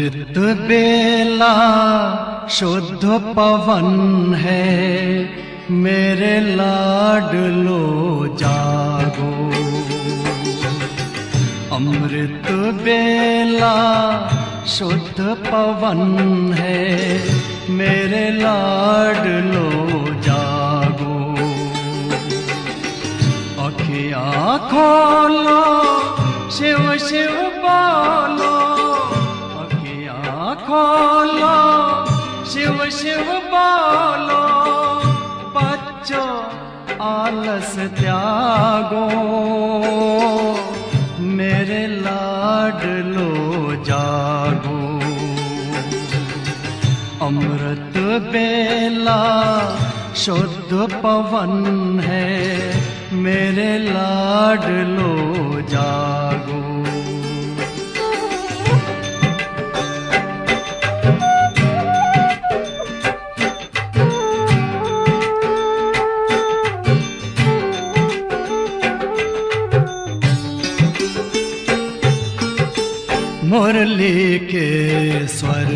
अमृत बेला शुद्ध पवन है, मेरे लाडलो जागो। अमृत बेला शुद्ध पवन है, मेरे लाडलो जागो। अखियाँ खोलो, शिव शिव बोलो, अखियाँ खोलो, शिव शिव बोलो। बच्चों आलस त्यागो, मेरे लाडलो जागो। अमृत बेला शुद्ध पवन है, मेरे लाडलो जागो। मुरली के स्वर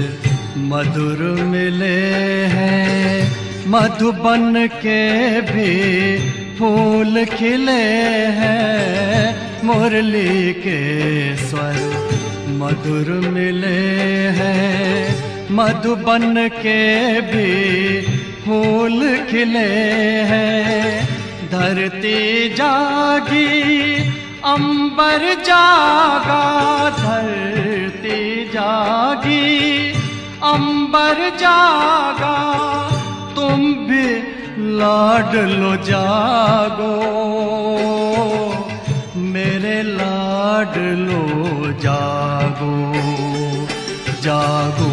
मधुर मिले हैं, मधुबन के भी फूल खिले हैं। मुरली के स्वर मधुर मिले हैं, मधुबन के भी फूल खिले हैं। धरती जागी, अंबर जागा, धरती जागी, अंबर जागा। तुम भी लाडलो जागो, मेरे लाडलो जागो। जागो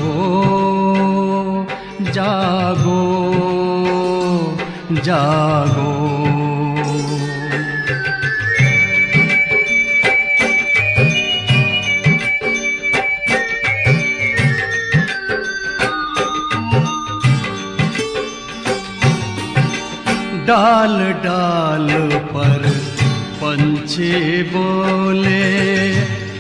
जागो जागो। डाल डाल पर पंछी बोले,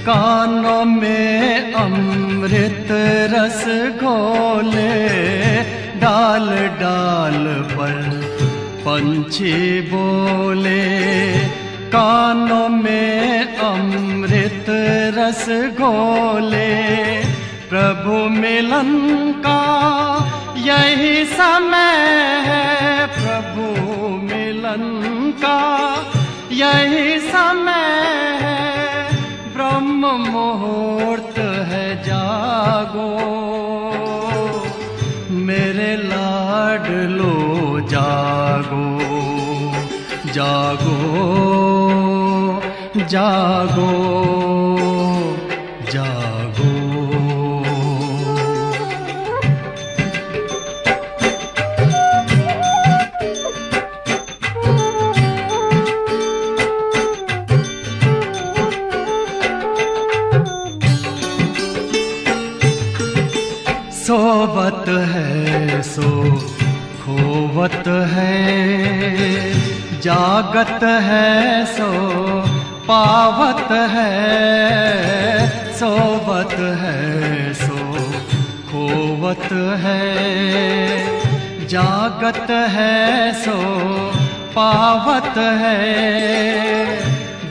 कानों में अमृत रस घोले। डाल डाल पर पंछी बोले, कानों में अमृत रस घोले। प्रभु मिलन का यही समय है, प्रभु मिलन का यही समय है। ब्रह्म मुहूर्त है, जागो, मेरे लाडलो जागो। जागो जागो जागो। सोवत है सो खोवत है, जागत है सो पावत है। सोवत है सो खोवत है, जागत है सो पावत है।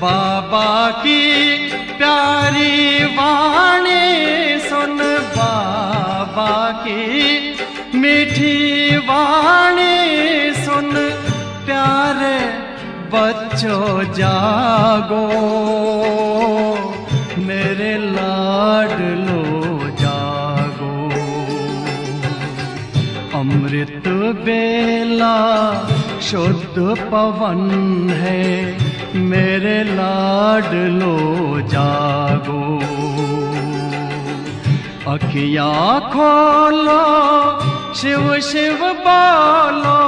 बाबा की प्यारी वाणी सुन, बाबा की मीठी वाणी सुन। प्यारे बच्चों जागो, मेरे लाडलो जागो। अमृत बेला शुद्ध पवन है, मेरे लाडलो जागो। अखियाँ खोलो, शिव शिव बोलो,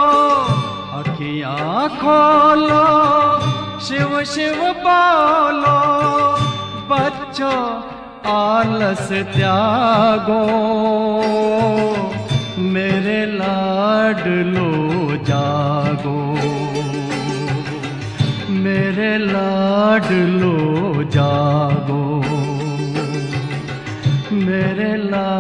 अखियाँ खोलो, शिव शिव बोलो। बच्चों आलस त्यागो, मेरे लाडलो जागो। मेरे लाडलो जागो, मेरे लाडलो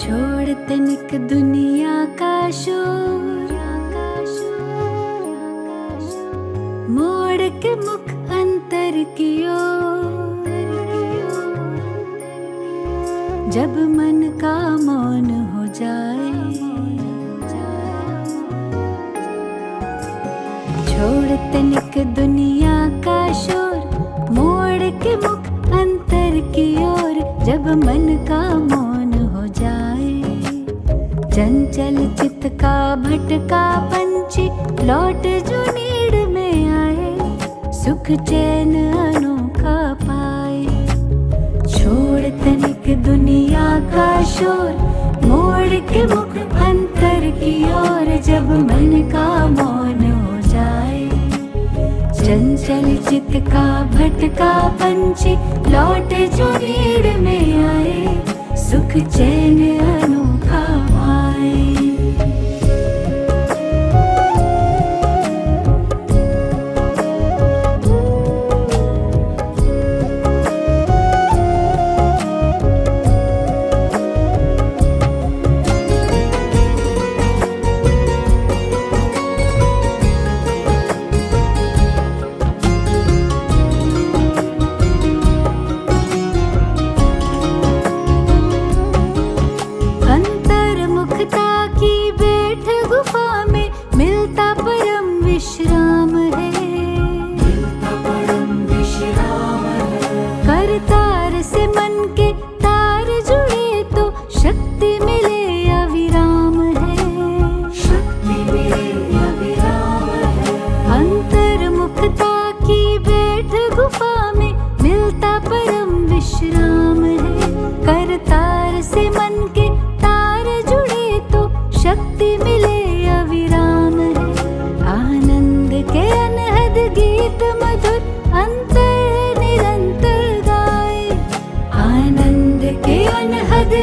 छोड़ तनिक दुनिया का शोर, मोड़ के मुख अंतर की ओर, जब मन का मौन हो जाए, छोड़ तनिक दुनिया का शोर, मोड़ के मुख अंतर की ओर, जब मन का मौन हो जाए। चंचल चित्त का भटका पंछी लौट जो नीड़ में आए, सुख चैन अनोखा पाए। छोड़ तनिक दुनिया का शोर, मोड़ के मुख अंतर की ओर, जब मन का मौन हो जाए। चंचल चित्त का भटका पंछी लौट जो नीड़ में आए, सुख चैन अनोखा पाए।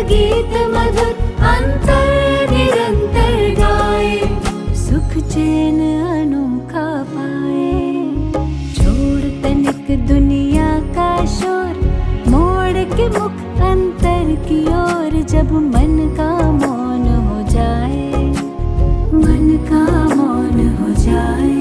गीत मधुर अंतर निरंतर गाए, सुख चैन अनोखा पाए। छोड़ तनिक दुनिया का शोर, मोड़ के मुख अंतर की ओर, जब मन का मौन हो जाए, मन का मौन हो जाए।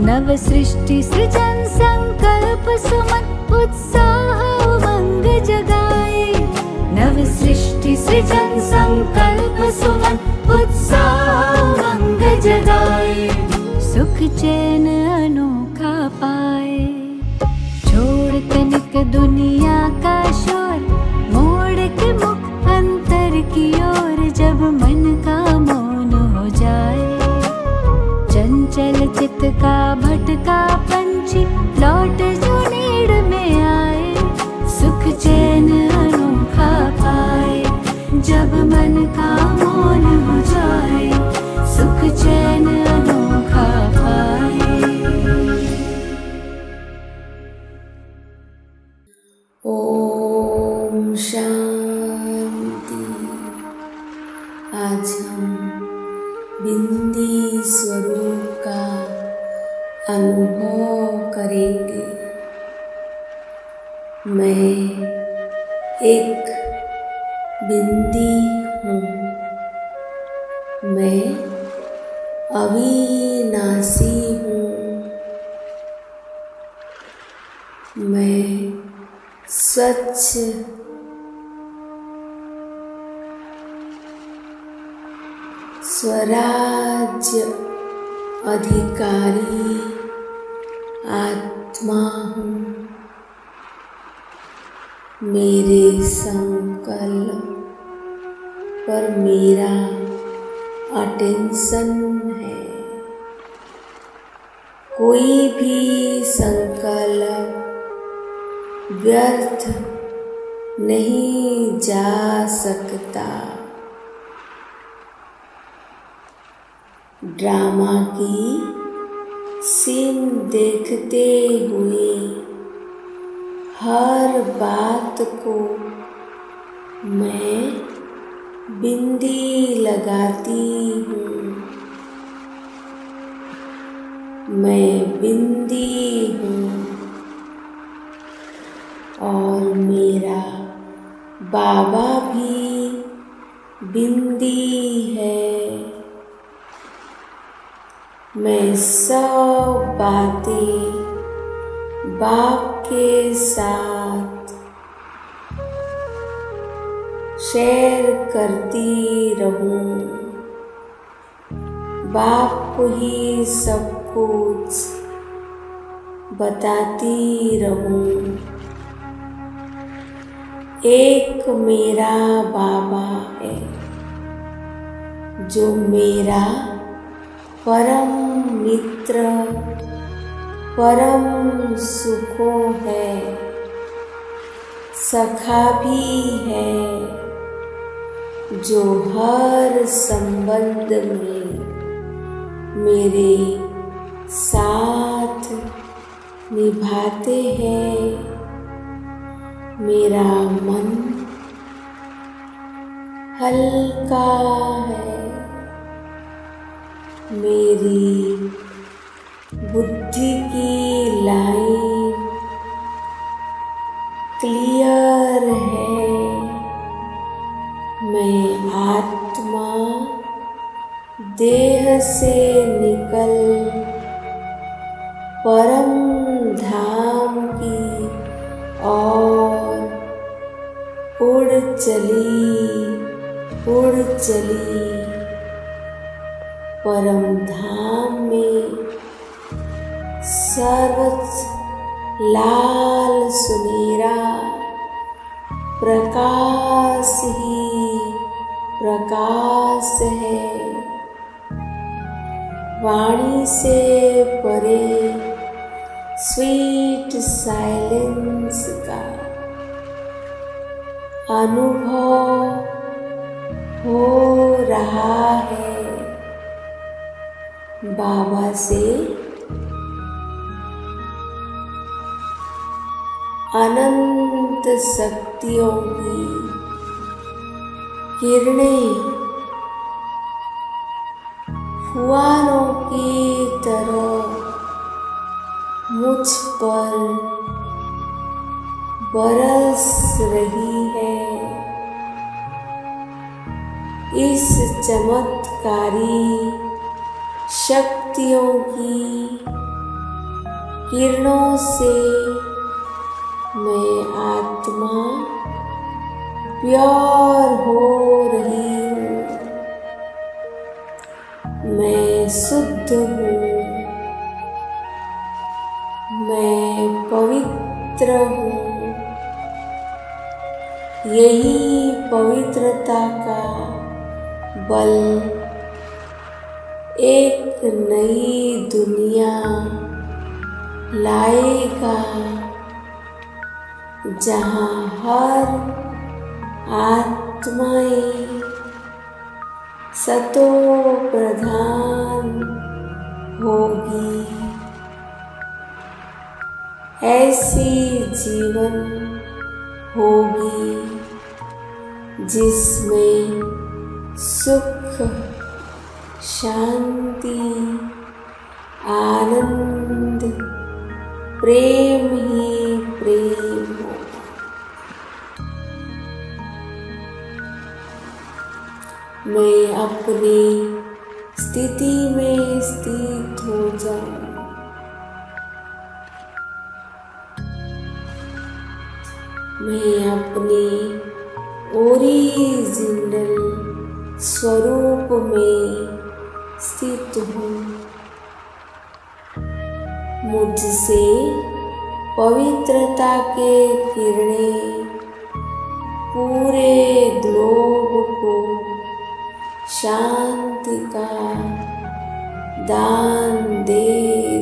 नव सृष्टि सृजन संकल्प सुमन उत्साह उमंग जगाए, नव सृष्टि सृजन संकल्प सुमन उत्साह उमंग जगाए, सुख चैन अनोखा दुनिया का शोर, मोड़ के मुख अंतर की ओर, जब मन का मौन हो जाए। चंचल चित का भटका पंछी लौट जो नीड़ में आए, सुख चैन अनोखा पाए, जब मन का मौन हो जाए, सुख चैन अनोखा पाए। ओम शांति। आज हम बिंदी स्वरूप का अनुभव करेंगे। मैं एक बिंदी हूँ। मैं अविनाशी हूँ। मैं स्वच्छ स्वराज्य अधिकारी आत्मा हूँ। मेरे संकल्प पर मेरा अटेंशन है। कोई भी संकल्प व्यर्थ नहीं जा सकता। ड्रामा की सीन देखते हुए हर बात को मैं बिंदी लगाती हूँ। मैं बिंदी हूँ और मेरा बाबा भी बिंदी है। मैं सब बातें बाप के साथ शेयर करती रहूं। बाप को ही सब कुछ बताती रहूं। एक मेरा बाबा है जो मेरा परम मित्र, परम सुखो है, सखा भी है, जो हर संबंध में मेरे साथ निभाते हैं। मेरा मन हल्का है। मेरी बुद्धि की लाइन क्लियर है। मैं आत्मा देह से निकल परम धाम की ओर उड़ चली। परम धाम में सर्वोच्च लाल सुनहरा प्रकाश ही प्रकाश है। वाणी से परे स्वीट साइलेंस का अनुभव हो रहा है। बाबा से अनंत शक्तियों की किरणें फुहारों की तरह मुझ पर बरस रही है। इस चमत्कारी शक्तियों की किरणों से मैं आत्मा प्योर हो रही हूँ। मैं शुद्ध हूँ। मैं पवित्र हूँ। यही पवित्रता का बल एक नई दुनिया लाएगा, जहाँ हर आत्माएं सतो प्रधान होगी। ऐसी जीवन होगी जिसमें सुख, शांति, आनंद, प्रेम ही प्रेम होगा। मैं अपनी स्थिति में स्थित हो जाऊं। मैं अपने ओरिजिनल स्वरूप में स्थित हूँ। मुझसे पवित्रता के किरणें पूरे ग्लोब को शांति का दान दे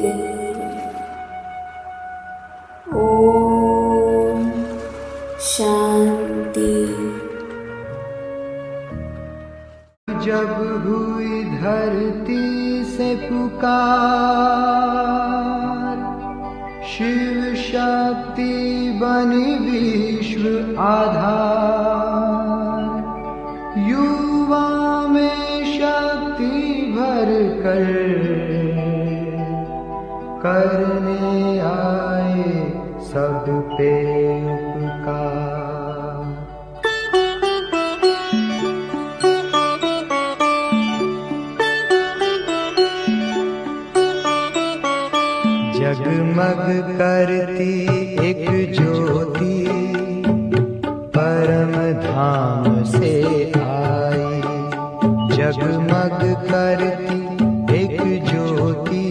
रही है। ओम शांति। जब हुई धरती से पुकार, शिव शक्ति बनी विश्व आधार। युवा में शक्ति भर कर करने आए सब पे उपकार। जगमग करती एक ज्योति परम धाम से आई। जगमग करती एक ज्योति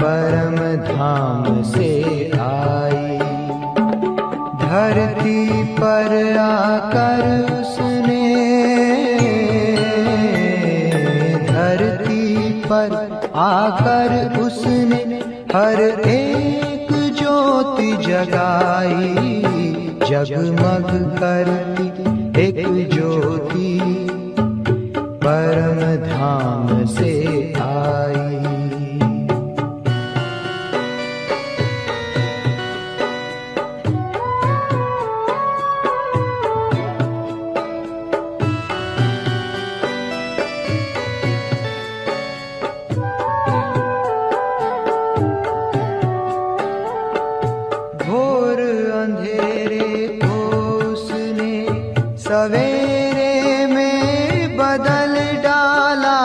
परम धाम से आई। धरती पर आकर उसने, धरती पर आकर उसने हर एक ज्योति जगाई। जगमग करती एक ज्योति परम धाम से आई। घोर अंधेरे को उसने सवेरे में बदल डाला।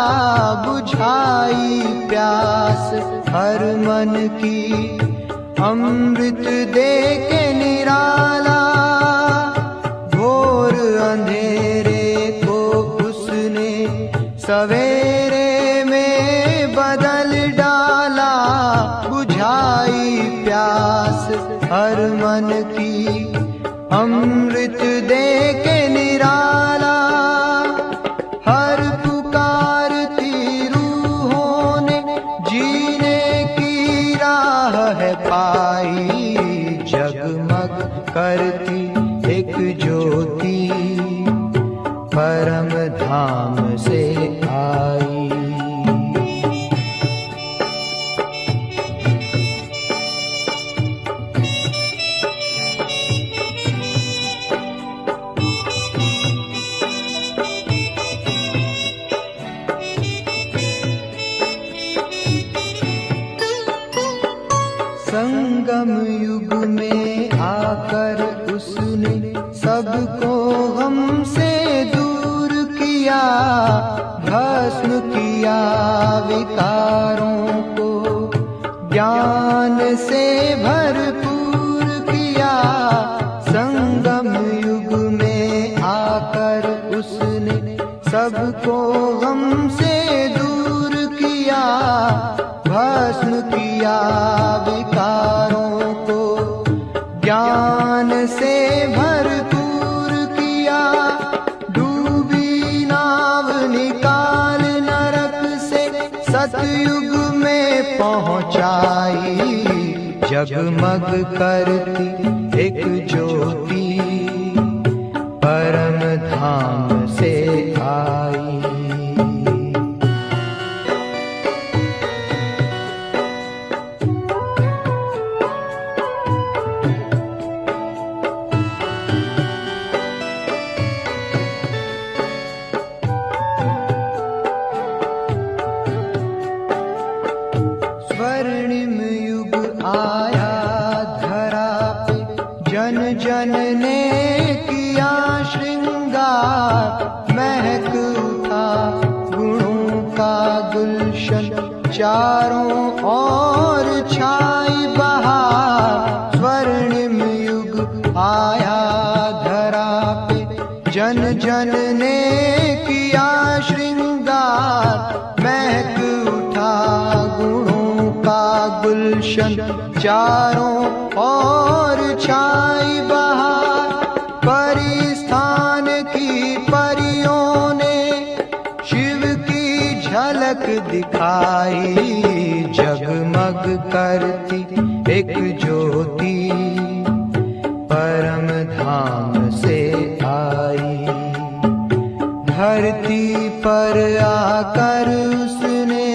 बुझाई प्यास हर मन की अमृत दे के निराला। घोर अंधेरे को उसने सवेरे में बदल डाला। बुझाई प्यास हर मन की अमृत दे के निराला। हर पुकारती रूहों ने जीने की राह है पाई। जगमग करती एक ज्योति परम धाम से आई। संगम युग में आकर उसने सबको हमसे दूर किया। भस्म किया विकारों को ज्ञान से भरपूर किया। संगम युग में आकर उसने सबको हमसे दूर किया। भस्म किया विकारों को ज्ञान से भरपूर जगमग करती एक ज्योति परम धाम से आई। स्वर्णिम युग आया धरा पे, जन जन ने किया श्रृंगार। महक उठा गुणों का गुलशन, चारों ओर छाई बहार। स्वर्णिम युग आया धरा पे, जन जन ने किया श्रृंगार। महक उठा गुणों का गुलशन, चारों ओर छाई बहार। परिस्थान की परियों ने शिव की झलक दिखाई। जगमग करती एक ज्योति परम धाम से आई। धरती पर आकर उसने,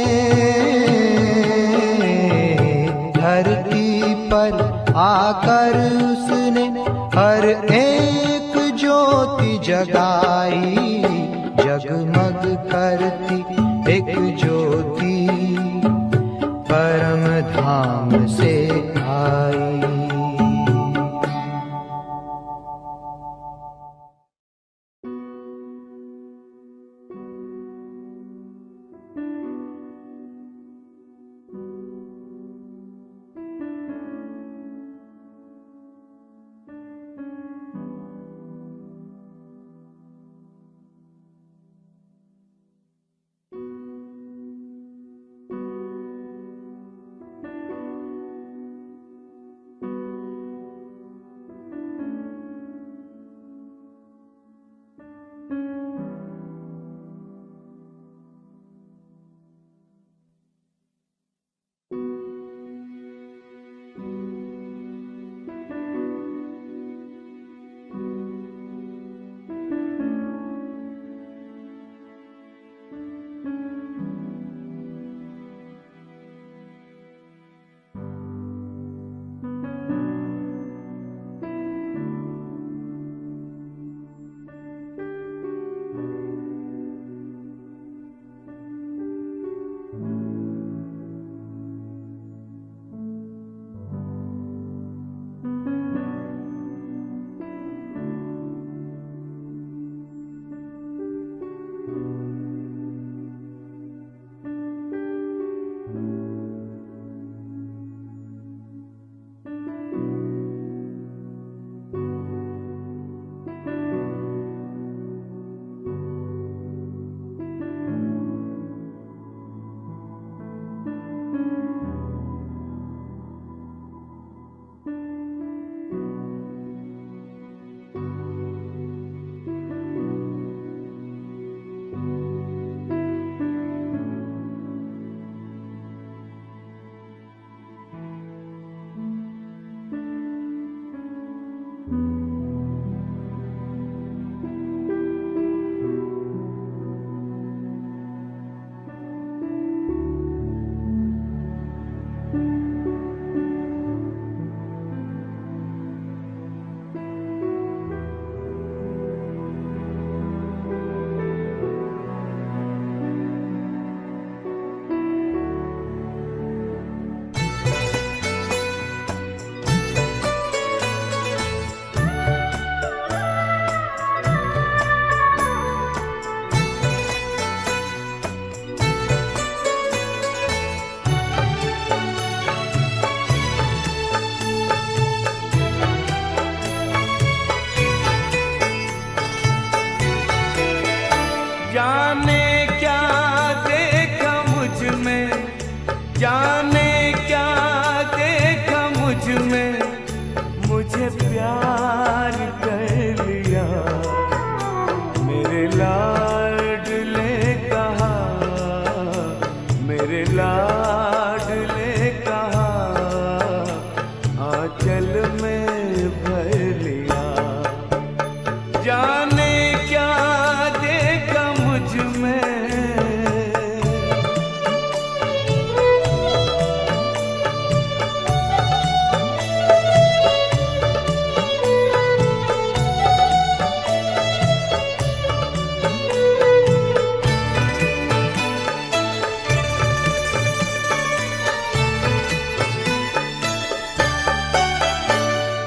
धरती पर आकर उसने हर एक ज्योति जगाई। जगमग करती एक ज्योति परम धाम से आई।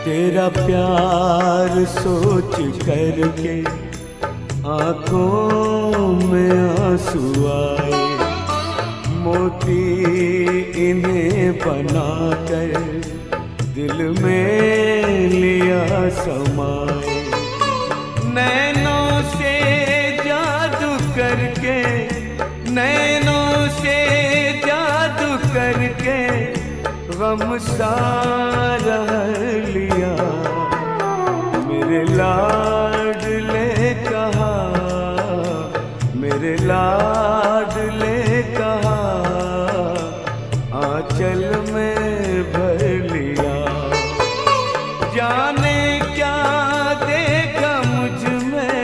तेरा प्यार सोच करके आंखों में आंसू आए, मोती इन्हें बनाकर दिल में लिया समाए। नैनों से जादू करके, नैनों से जादू करके गम सारा लिया। मेरे लाडले कहा, मेरे लाडले कहा, आंचल में भर लिया। जाने क्या देखा मुझ में,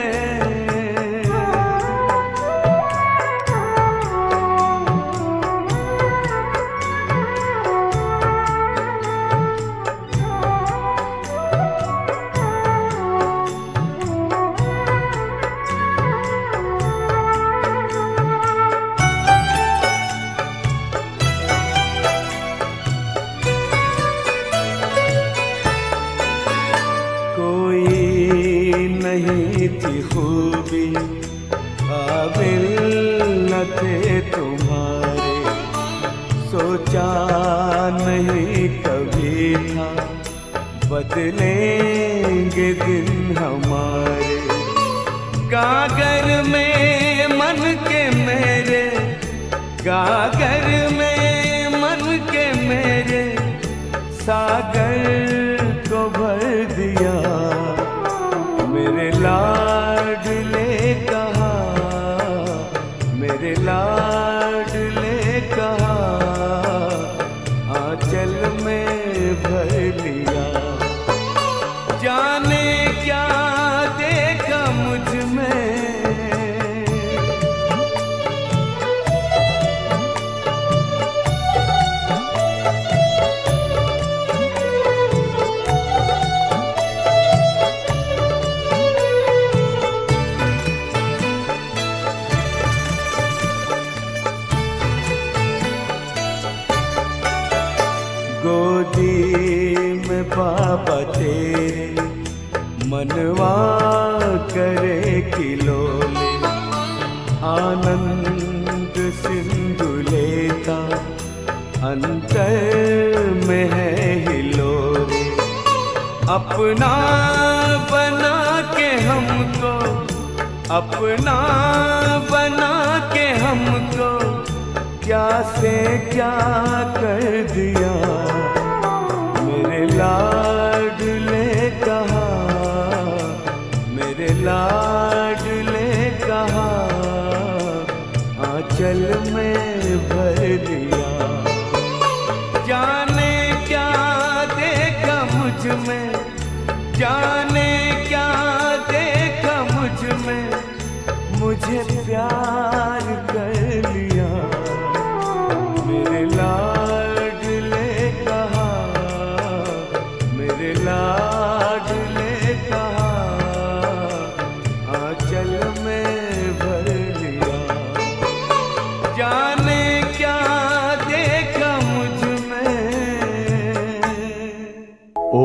नहीं थी खूबी काबिल न थे तुम्हारे, सोचा नहीं कभी था बदलेंगे दिन हमारे। गागर में मन के मेरे, गागर में मन के मेरे, सागर को भर दिया। मेरे लाडले कहा, मेरे लाडले कहा, आंचल में भर लिया। जाने क्या देखा मुझ में, गोदी में बाबा तेरे मनवा करे खिलौने, आनंद सिंधु लेता अंतर में है हिलोरे। अपना बना के हमको, अपना बना के हमको, क्या से क्या कर दिया। मेरे लाडले कहा, मेरे लाडले कहा, आंचल में भर दिया। जाने क्या देखा मुझ में, जाने क्या देखा मुझ में, मुझे प्यार कर लिया। मेरे लाडले कहा, मेरे लाडले कहा, आंचल में भर लिया। जाने क्या देखा मुझ में। ओ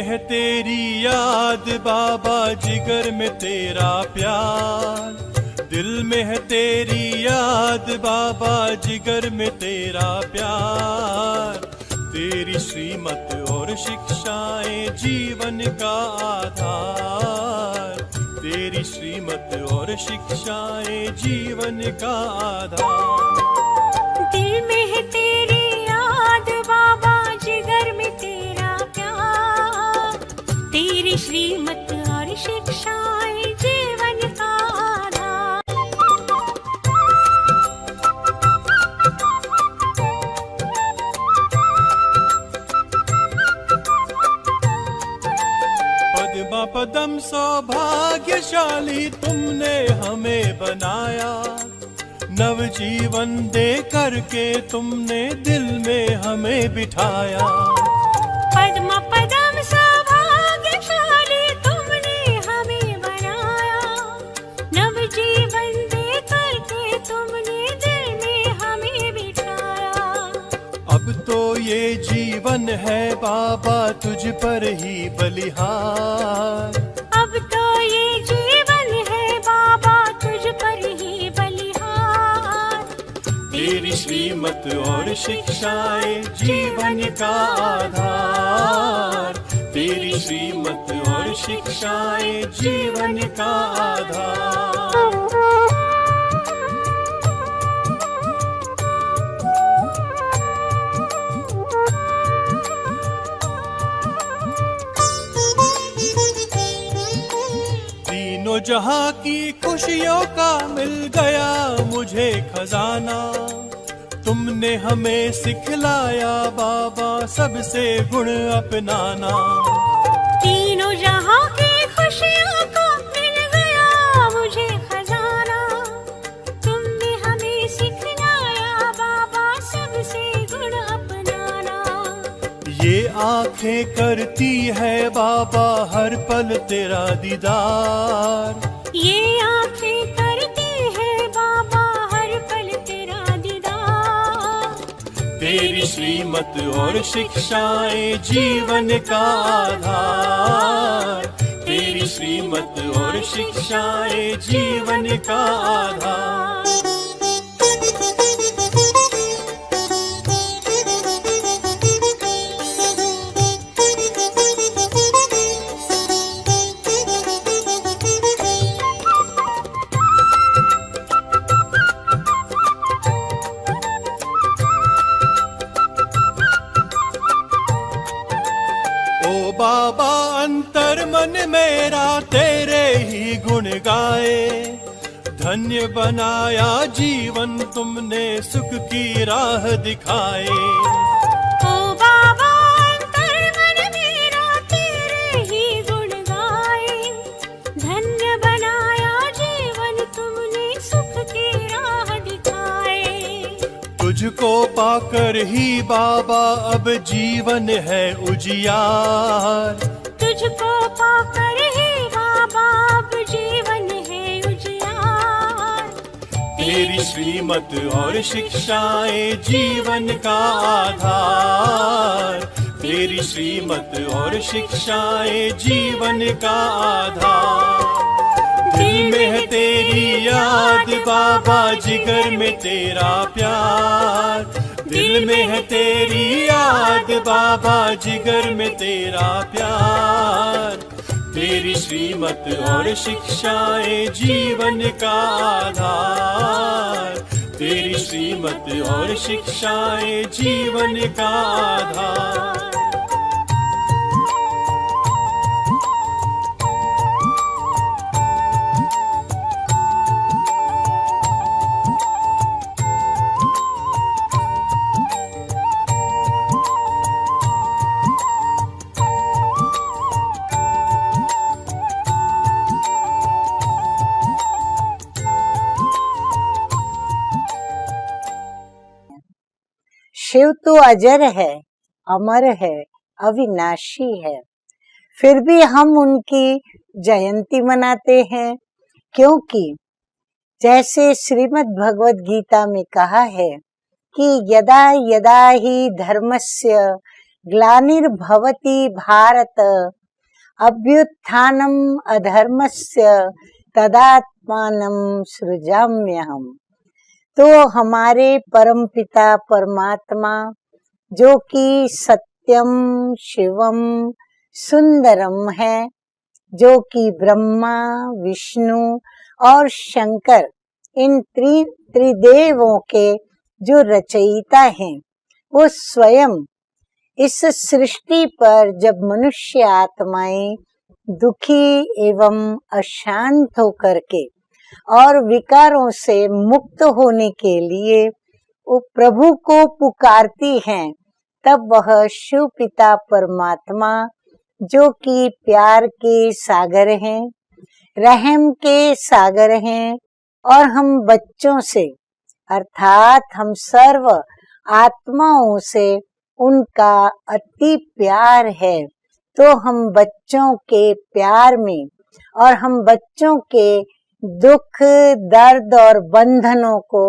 है तेरी याद बाबा, जिगर में तेरा प्यार। दिल में है तेरी याद बाबा, जिगर में तेरा प्यार। तेरी श्रीमत और शिक्षाएं जीवन का आधार। तेरी श्रीमत और शिक्षाएं जीवन का आधार। दिल में है तेरी याद बाबा, जिगर में तेरा प्यार। तेरी श्रीमत और शिक्षाएं जीवन का आधार। पद्मा पदम सौभाग्यशाली तुमने हमें बनाया, नवजीवन दे करके तुमने दिल में हमें बिठाया। पद्म पदम सौभाग्यशाली तुमने हमें बनाया, नवजीवन दे करके तुमने दिल में हमें बिठाया। अब तो ये जीवन है बाबा तुझ पर ही बलिहार, अब तो ये जीवन है बाबा तुझ पर ही बलिहार। तेरी श्रीमत और शिक्षाएं जीवन का आधार, तेरी श्रीमत और शिक्षाएं जीवन का आधार। तीनों जहां की खुशियों का मिल गया मुझे खजाना, तुमने हमें सिखलाया बाबा सबसे गुण अपनाना। तीनों जहां की खुशियों का मिल गया मुझे खजाना, तुमने हमें सिखलाया बाबा सबसे गुण अपनाना। ये आंखें करती है बाबा हर पल तेरा दीदार, ये आंखें करती है बाबा हर पल तेरा दीदार। तेरी श्रीमत और शिक्षाएं जीवन का आधार, तेरी श्रीमत और शिक्षाएं जीवन का आधार। ओ बाबा अंतर मन मेरा तेरे ही गुण गाए, धन्य बनाया जीवन तुमने सुख की राह दिखाए। ओ बाबा अंतर मन मेरा तेरे ही गुण गाए, धन्य बनाया जीवन तुमने सुख की राह दिखाए। तुझको पाकर ही बाबा अब जीवन है उजियार, तुझको पाकर ही बाबा अब जीवन है उजियार। तेरी श्रीमत और शिक्षाएं जीवन का आधार, तेरी श्रीमत और शिक्षाएं जीवन का आधार। दिल में है तेरी याद बाबा जिगर में तेरा प्यार, दिल में है तेरी याद बाबा जिगर में तेरा प्यार। तेरी श्रीमत और शिक्षाएं जीवन का आधार, तेरी श्रीमत और शिक्षाएं जीवन का आधार। शिव तो अजर है, अमर है, अविनाशी है, फिर भी हम उनकी जयंती मनाते हैं, क्योंकि जैसे श्रीमद् भगवद गीता में कहा है कि यदा यदा ही धर्मस्य ग्लानिर्भवति भारत अभ्युत्थानम अधर्मस्य तदात्मानं सृजाम्यहम्। तो हमारे परमपिता परमात्मा जो कि सत्यम शिवम सुंदरम है, जो कि ब्रह्मा विष्णु और शंकर इन त्रिदेवों के जो रचयिता हैं, वो स्वयं इस सृष्टि पर जब मनुष्य आत्माएं दुखी एवं अशांत होकर के और विकारों से मुक्त होने के लिए वो प्रभु को पुकारती हैं, तब वह शिव पिता परमात्मा जो कि प्यार के सागर हैं, रहम के सागर हैं, और हम बच्चों से अर्थात हम सर्व आत्माओं से उनका अति प्यार है। तो हम बच्चों के प्यार में और हम बच्चों के दुख, दर्द और बंधनों को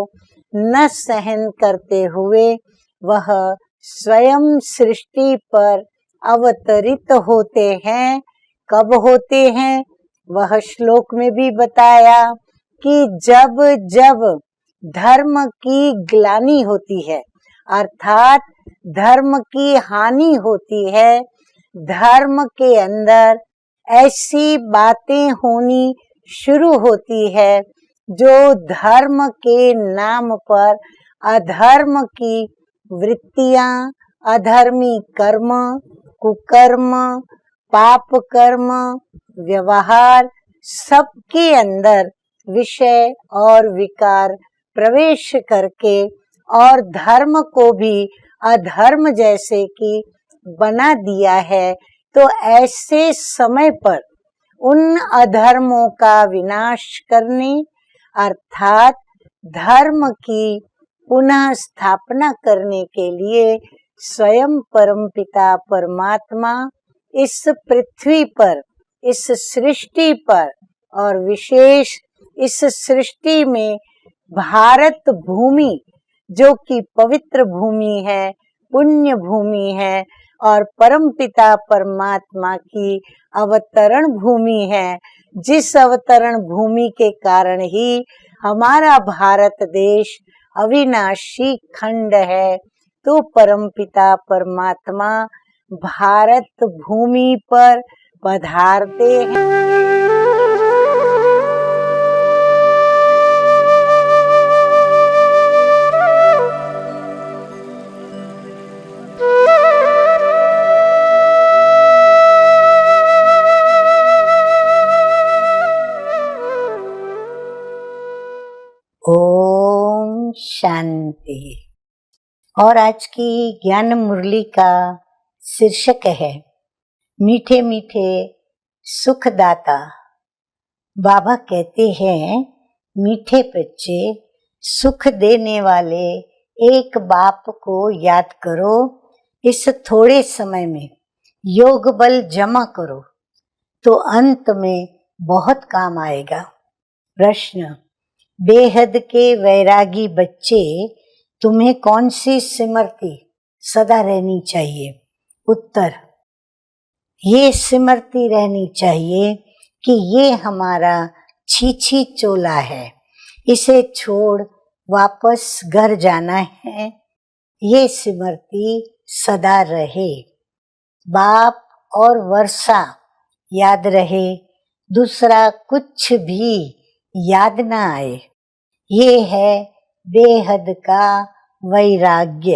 न सहन करते हुए वह स्वयं सृष्टि पर अवतरित होते हैं। कब होते हैं? वह श्लोक में भी बताया कि जब जब धर्म की ग्लानि होती है, अर्थात धर्म की हानि होती है, धर्म के अंदर ऐसी बातें होनी शुरू होती है जो धर्म के नाम पर अधर्म की वृत्तियां, अधर्मी कर्म, कुकर्म, पाप कर्म, व्यवहार, सबके अंदर विषय और विकार प्रवेश करके और धर्म को भी अधर्म जैसे कि बना दिया है। तो ऐसे समय पर उन अधर्मों का विनाश करने अर्थात धर्म की पुनः स्थापना करने के लिए स्वयं परमपिता परमात्मा इस पृथ्वी पर, इस सृष्टि पर और विशेष इस सृष्टि में भारत भूमि जो कि पवित्र भूमि है, पुण्य भूमि है और परमपिता परमात्मा की अवतरण भूमि है, जिस अवतरण भूमि के कारण ही हमारा भारत देश अविनाशी खंड है। तो परमपिता परमात्मा भारत भूमि पर पधारते हैं। ओम शांति। और आज की ज्ञान मुरली का शीर्षक है मीठे मीठे सुखदाता। बाबा कहते हैं मीठे बच्चे, सुख देने वाले एक बाप को याद करो। इस थोड़े समय में योग बल जमा करो तो अंत में बहुत काम आएगा। प्रश्न, बेहद के वैरागी बच्चे, तुम्हें कौन सी स्मृति सदा रहनी चाहिए? उत्तर, ये स्मृति रहनी चाहिए कि ये हमारा छीछी चोला है, इसे छोड़ वापस घर जाना है। ये स्मृति सदा रहे। बाप और वर्षा याद रहे, दूसरा कुछ भी याद ना आए। ये है बेहद का वैराग्य।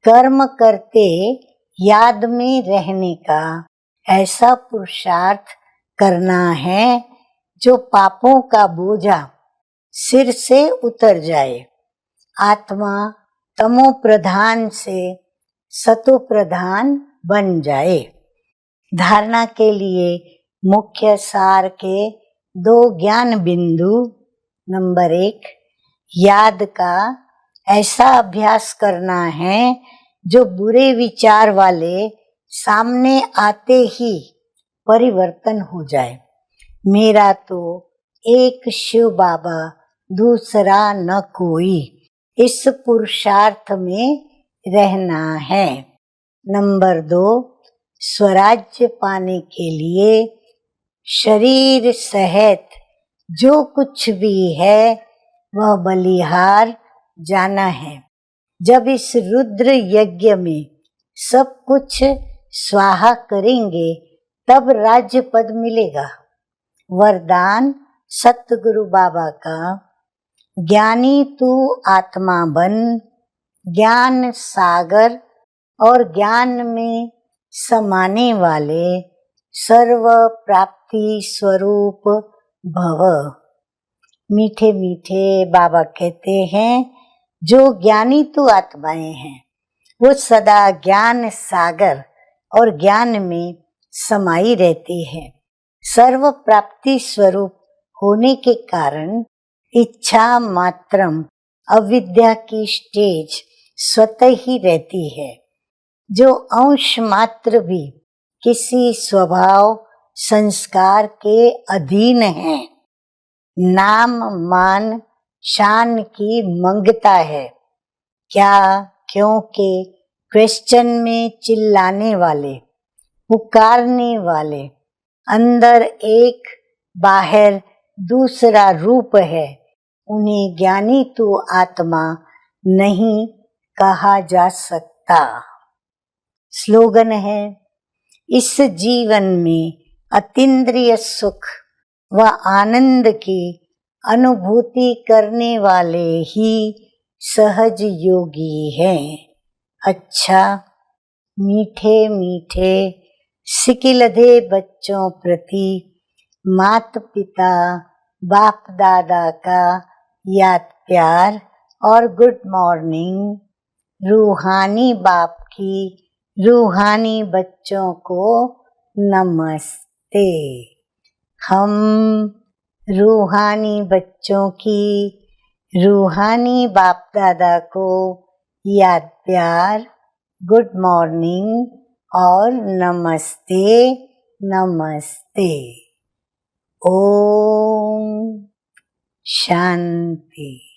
कर्म करते याद में रहने का ऐसा पुरुषार्थ करना है जो पापों का बोझा सिर से उतर जाए। आत्मा तमो प्रधान से सतो प्रधान बन जाए। धारणा के लिए मुख्य सार के 2 ज्ञान बिंदु। नंबर 1, याद का ऐसा अभ्यास करना है जो बुरे विचार वाले सामने आते ही परिवर्तन हो जाए। मेरा तो एक शिव बाबा, दूसरा न कोई, इस पुरुषार्थ में रहना है। नंबर 2, स्वराज्य पाने के लिए शरीर सहित जो कुछ भी है वह बलिहार जाना है। जब इस रुद्र यज्ञ में सब कुछ स्वाहा करेंगे तब राज्य पद मिलेगा। वरदान सतगुरु बाबा का, ज्ञानी तू आत्मा बन, ज्ञान सागर और ज्ञान में समाने वाले सर्व प्राप्ति स्वरूप भव। मीठे मीठे बाबा कहते हैं जो ज्ञानी तो आत्माएं हैं वो सदा ज्ञान सागर और ज्ञान में समाई रहती है। सर्व प्राप्ति स्वरूप होने के कारण इच्छा मात्रम अविद्या की स्टेज स्वतः ही रहती है, जो अंश मात्र भी किसी स्वभाव संस्कार के अधीन है। नाम मान शान की मंगता है। क्या क्योंकि क्वेश्चन में चिल्लाने वाले, पुकारने वाले अंदर एक बाहर दूसरा रूप है, उन्हें ज्ञानी तो आत्मा नहीं कहा जा सकता। स्लोगन है, इस जीवन में अतीन्द्रिय सुख व आनंद की अनुभूति करने वाले ही सहज योगी हैं। अच्छा, मीठे मीठे सिकिलधे बच्चों प्रति माता पिता बाप दादा का याद प्यार और गुड मॉर्निंग। रूहानी बाप की रूहानी बच्चों को नमस्ते। हम रूहानी बच्चों की रूहानी बाप दादा को याद प्यार, गुड मॉर्निंग और नमस्ते नमस्ते। ओम शांति।